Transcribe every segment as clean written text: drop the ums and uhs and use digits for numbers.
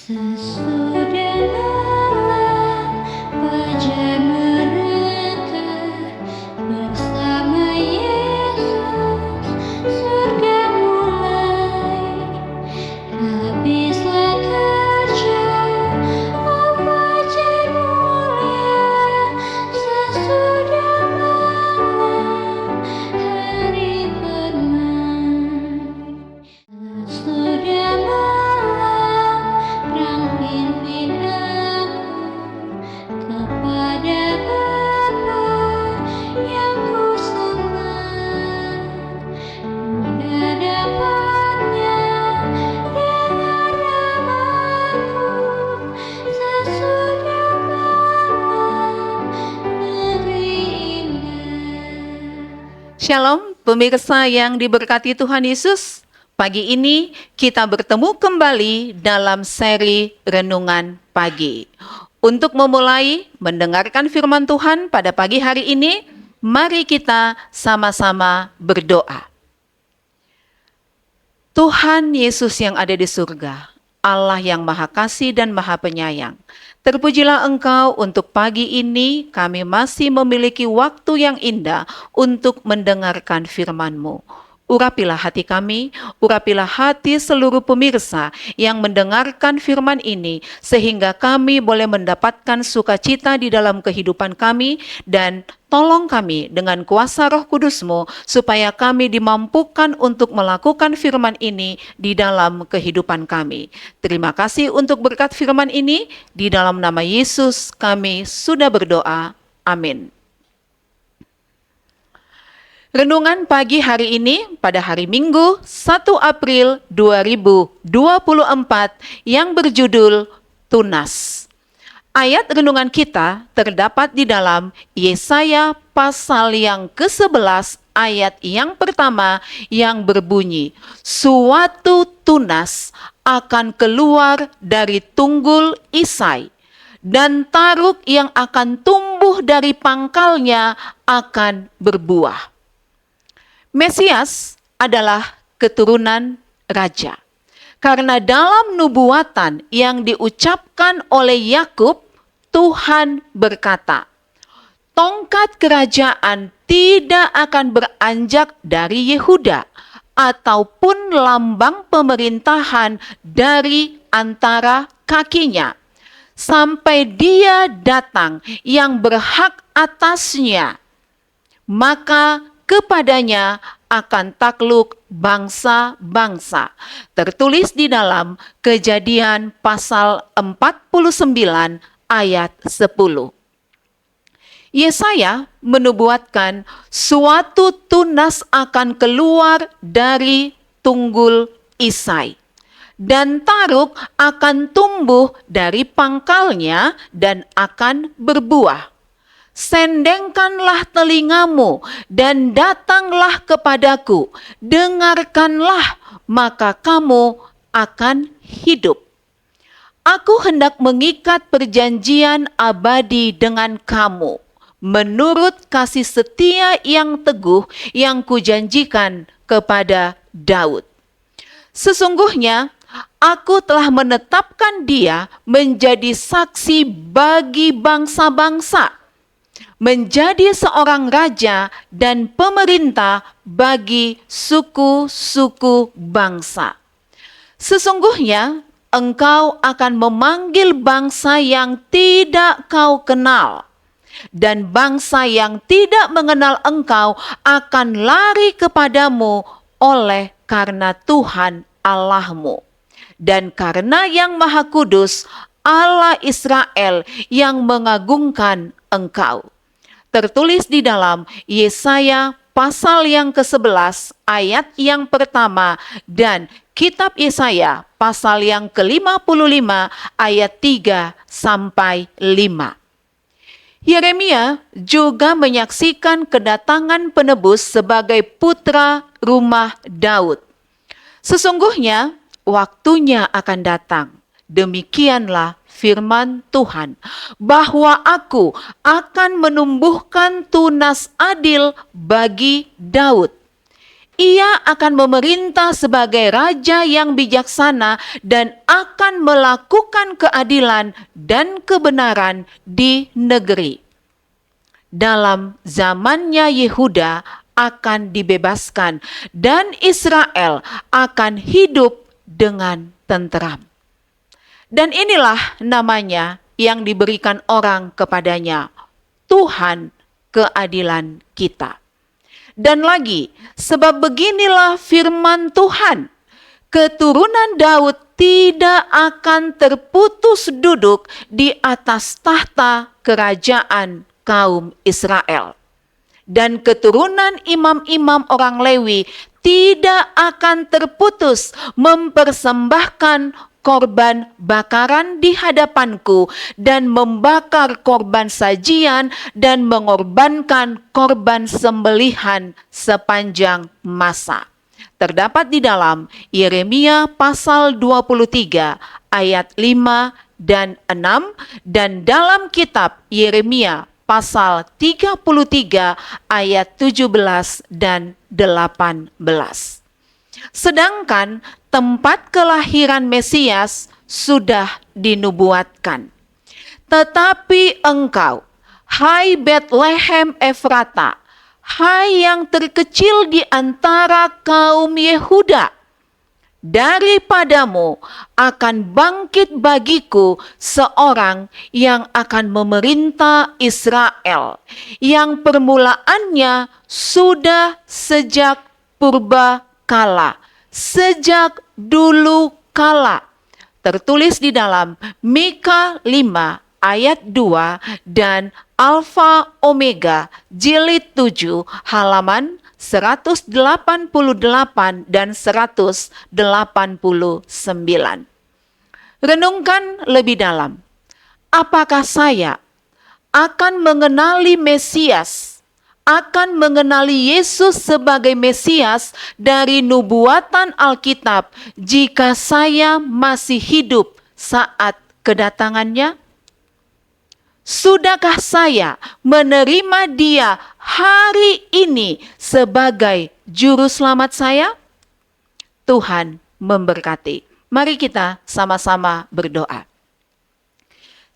Sesudah malam fajar merengkah bersama Yesus, surga mulai. Habislah kerja, oh fajar mulia. Sesudah malam hari permai. Sesudah malam perang pimpin aku kepada Bapa yang ku sembah. Mudah dapatnya dengar namaku sesudah malam negeri indah. Shalom pemirsa yang diberkati Tuhan Yesus. Pagi ini kita bertemu kembali dalam seri Renungan Pagi. Untuk memulai mendengarkan firman Tuhan pada pagi hari ini, mari kita sama-sama berdoa. Tuhan Yesus yang ada di surga, Allah yang Maha Kasih dan Maha Penyayang, terpujilah Engkau untuk pagi ini kami masih memiliki waktu yang indah untuk mendengarkan firman-Mu. Urapilah hati kami, urapilah hati seluruh pemirsa yang mendengarkan firman ini, sehingga kami boleh mendapatkan sukacita di dalam kehidupan kami, dan tolong kami dengan kuasa Roh Kudus-Mu, supaya kami dimampukan untuk melakukan firman ini di dalam kehidupan kami. Terima kasih untuk berkat firman ini, di dalam nama Yesus kami sudah berdoa. Amin. Renungan pagi hari ini pada hari Minggu 1 April 2024 yang berjudul Tunas. Ayat renungan kita terdapat di dalam Yesaya pasal yang ke-11 ayat yang pertama yang berbunyi, suatu tunas akan keluar dari tunggul Isai, dan taruk yang akan tumbuh dari pangkalnya akan berbuah. Mesias adalah keturunan raja. Karena dalam nubuatan yang diucapkan oleh Yakub, Tuhan berkata, tongkat kerajaan tidak akan beranjak dari Yehuda, ataupun lambang pemerintahan dari antara kakinya, sampai dia datang yang berhak atasnya, maka kepadanya akan takluk bangsa-bangsa. Tertulis di dalam Kejadian pasal 49 ayat 10. Yesaya menubuatkan suatu tunas akan keluar dari tunggul Isai, dan taruk akan tumbuh dari pangkalnya dan akan berbuah. Sendengkanlah telingamu dan datanglah kepadaku, dengarkanlah, maka kamu akan hidup. Aku hendak mengikat perjanjian abadi dengan kamu, menurut kasih setia yang teguh yang kujanjikan kepada Daud. Sesungguhnya aku telah menetapkan dia menjadi saksi bagi bangsa-bangsa, menjadi seorang raja dan pemerintah bagi suku-suku bangsa. Sesungguhnya engkau akan memanggil bangsa yang tidak kau kenal, dan bangsa yang tidak mengenal engkau akan lari kepadamu oleh karena Tuhan Allahmu, dan karena Yang Maha Kudus Allah Israel yang mengagungkan engkau. Tertulis di dalam Yesaya pasal yang ke-11 ayat yang pertama dan kitab Yesaya pasal yang ke-55 ayat 3 sampai 5. Yeremia juga menyaksikan kedatangan penebus sebagai putra rumah Daud. Sesungguhnya waktunya akan datang, demikianlah firman Tuhan, bahwa aku akan menumbuhkan tunas adil bagi Daud. Ia akan memerintah sebagai raja yang bijaksana dan akan melakukan keadilan dan kebenaran di negeri. Dalam zamannya Yehuda akan dibebaskan dan Israel akan hidup dengan tenteram. Dan inilah namanya yang diberikan orang kepadanya, Tuhan keadilan kita. Dan lagi, sebab beginilah firman Tuhan, keturunan Daud tidak akan terputus duduk di atas tahta kerajaan kaum Israel. Dan keturunan imam-imam orang Lewi tidak akan terputus mempersembahkan korban bakaran di hadapanku dan membakar korban sajian dan mengorbankan korban sembelihan sepanjang masa. Terdapat di dalam Yeremia pasal 23 ayat 5 dan 6 dan dalam kitab Yeremia pasal 33 ayat 17 dan 18. Sedangkan tempat kelahiran Mesias sudah dinubuatkan. Tetapi engkau, hai Betlehem Efrata, hai yang terkecil di antara kaum Yehuda, daripadamu akan bangkit bagiku seorang yang akan memerintah Israel, yang permulaannya sudah sejak purba kala, sejak dulu kala. Tertulis di dalam Mika 5 ayat 2 dan Alfa Omega jilid 7 halaman 188 dan 189. Renungkan lebih dalam. Apakah saya akan mengenali Mesias, akan mengenali Yesus sebagai Mesias dari nubuatan Alkitab jika saya masih hidup saat kedatangannya? Sudahkah saya menerima Dia hari ini sebagai juru selamat saya? Tuhan memberkati. Mari kita sama-sama berdoa.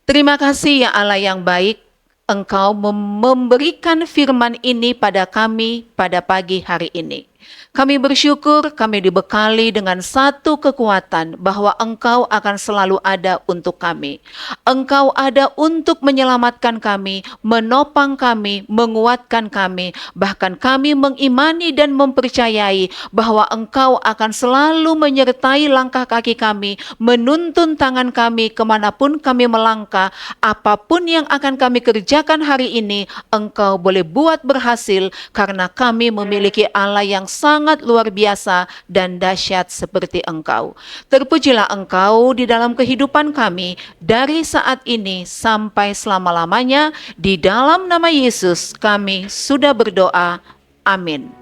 Terima kasih ya Allah yang baik, Engkau memberikan firman ini pada kami pada pagi hari ini. Kami bersyukur kami dibekali dengan satu kekuatan bahwa Engkau akan selalu ada untuk kami. Engkau ada untuk menyelamatkan kami, menopang kami, menguatkan kami. Bahkan kami mengimani dan mempercayai bahwa Engkau akan selalu menyertai langkah kaki kami, menuntun tangan kami kemanapun kami melangkah. Apapun yang akan kami kerjakan hari ini, Engkau boleh buat berhasil karena kami memiliki Allah yang sangat luar biasa dan dahsyat seperti Engkau. Terpujilah Engkau di dalam kehidupan kami dari saat ini sampai selama-lamanya. Di dalam nama Yesus kami sudah berdoa. Amin.